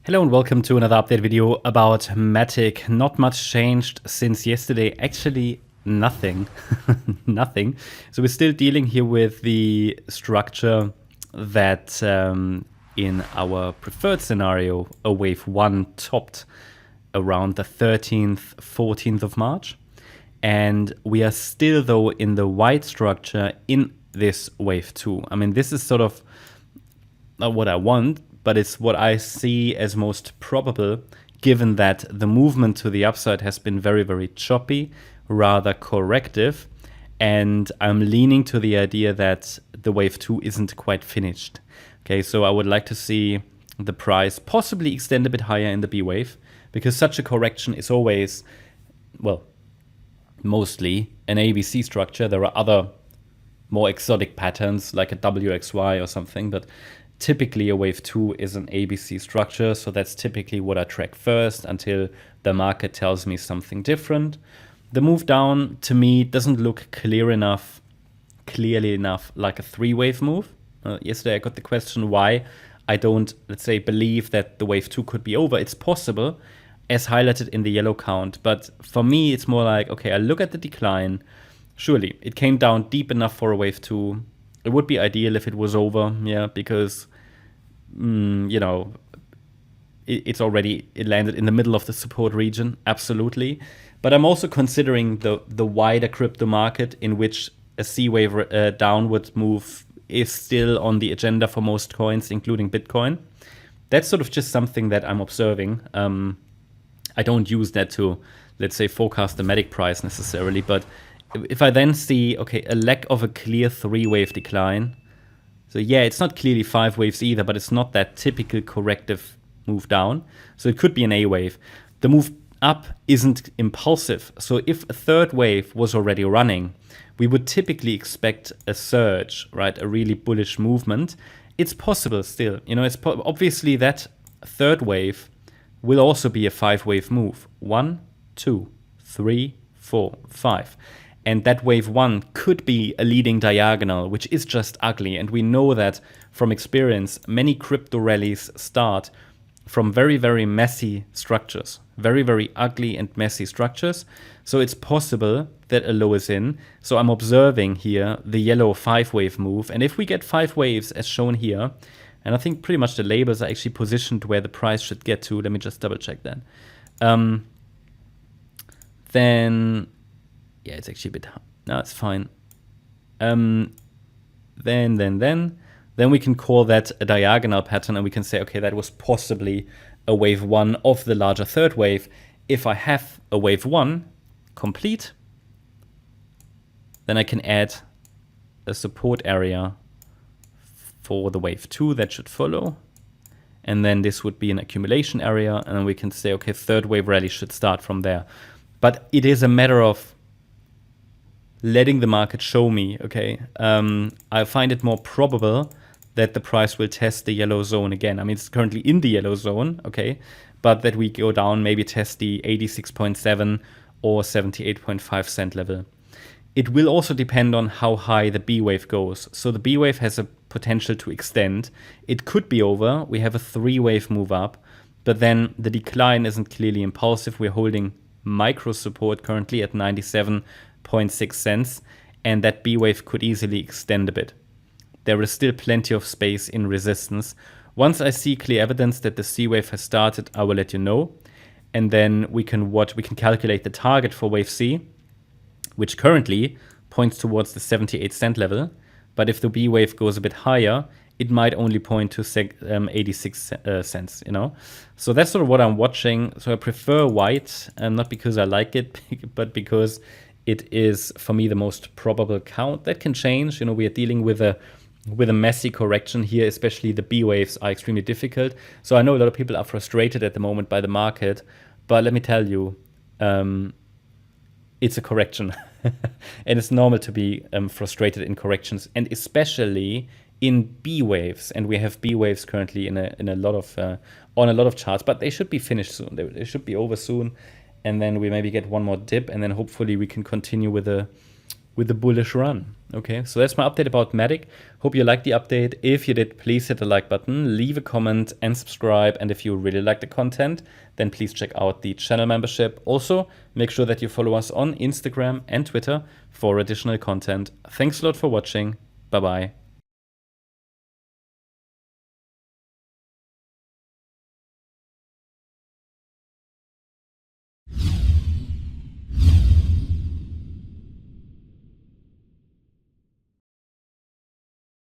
Hello and welcome to another update video about MATIC. Not much changed since yesterday. Actually, nothing. Nothing. So we're still dealing here with the structure that in our preferred scenario, a wave 1 topped around the 13th, 14th of March. And we are still, though, in the white structure in this wave 2. I mean, this is sort of not what I want, but it's what I see as most probable, given that the movement to the upside has been very, very choppy, rather corrective, and I'm leaning to the idea that the wave 2 isn't quite finished. Okay, so I would like to see the price possibly extend a bit higher in the B wave, because such a correction is always, well, mostly an ABC structure. There are other more exotic patterns like a WXY or something, but typically a wave 2 is an ABC structure, so that's typically what I track first until the market tells me something different. The move down to me doesn't look clearly enough like a 3-wave move. Yesterday I got the question why I don't, let's say, believe that the wave 2 could be over. It's possible, as highlighted in the yellow count, but for me it's more like, okay, I look at the decline. Surely it came down deep enough for a wave 2. It would be ideal if it was over, yeah, because, you know, it landed in the middle of the support region, absolutely. But I'm also considering the wider crypto market in which a C-wave downward move is still on the agenda for most coins, including Bitcoin. That's sort of just something that I'm observing. I don't use that to, let's say, forecast the MATIC price necessarily, but if I then see, okay, a lack of a clear 3-wave decline, so yeah, it's not clearly 5 waves either, but it's not that typical corrective move down. So it could be an A wave. The move up isn't impulsive. So if a 3rd wave was already running, we would typically expect a surge, right? A really bullish movement. It's possible still. You know, it's obviously that 3rd wave will also be a 5-wave move. 1, 2, 3, 4, 5. And that wave 1 could be a leading diagonal, which is just ugly. And we know that from experience, many crypto rallies start from very, very messy structures, very, very ugly and messy structures. So it's possible that a low is in. So I'm observing here the yellow 5-wave move. And if we get 5 waves as shown here, and I think pretty much the labels are actually positioned where the price should get to. Let me just double check that. Then, yeah, it's actually a bit, no, it's fine. Then we can call that a diagonal pattern, and we can say, okay, that was possibly a wave 1 of the larger 3rd wave. If I have a wave 1 complete, then I can add a support area for the wave 2 that should follow. And then this would be an accumulation area, and then we can say, okay, 3rd wave rally should start from there. But it is a matter of letting the market show me, okay? I find it more probable that the price will test the yellow zone again. I mean, it's currently in the yellow zone, okay? But that we go down, maybe test the 86.7 or 78.5 cent level. It will also depend on how high the B wave goes. So the B wave has a potential to extend. It could be over. We have a 3-wave move up, but then the decline isn't clearly impulsive. We're holding micro support currently at 97.6 cents, and that B wave could easily extend a bit. There is still plenty of space in resistance. Once I see clear evidence that the C wave has started, I will let you know. And then we can calculate the target for wave C, which currently points towards the 78 cent level. But if the B wave goes a bit higher, it might only point to 86 cents, you know? So that's sort of what I'm watching. So I prefer white, not because I like it, but because it is, for me, the most probable count. That can change. You know, we are dealing with a messy correction here, especially the B waves are extremely difficult. So I know a lot of people are frustrated at the moment by the market, but let me tell you, it's a correction. And it's normal to be frustrated in corrections, and especially in B waves. And we have B waves currently in a lot of on a lot of charts, but they should be finished soon. They should be over soon, and then we maybe get one more dip, and then hopefully we can continue with a with the bullish run. Okay, so that's my update about MATIC. Hope you liked the update. If you did, please hit the like button, leave a comment and subscribe. And if you really like the content, then please check out the channel membership. Also, make sure that you follow us on Instagram and Twitter for additional content. Thanks a lot for watching. Bye-bye.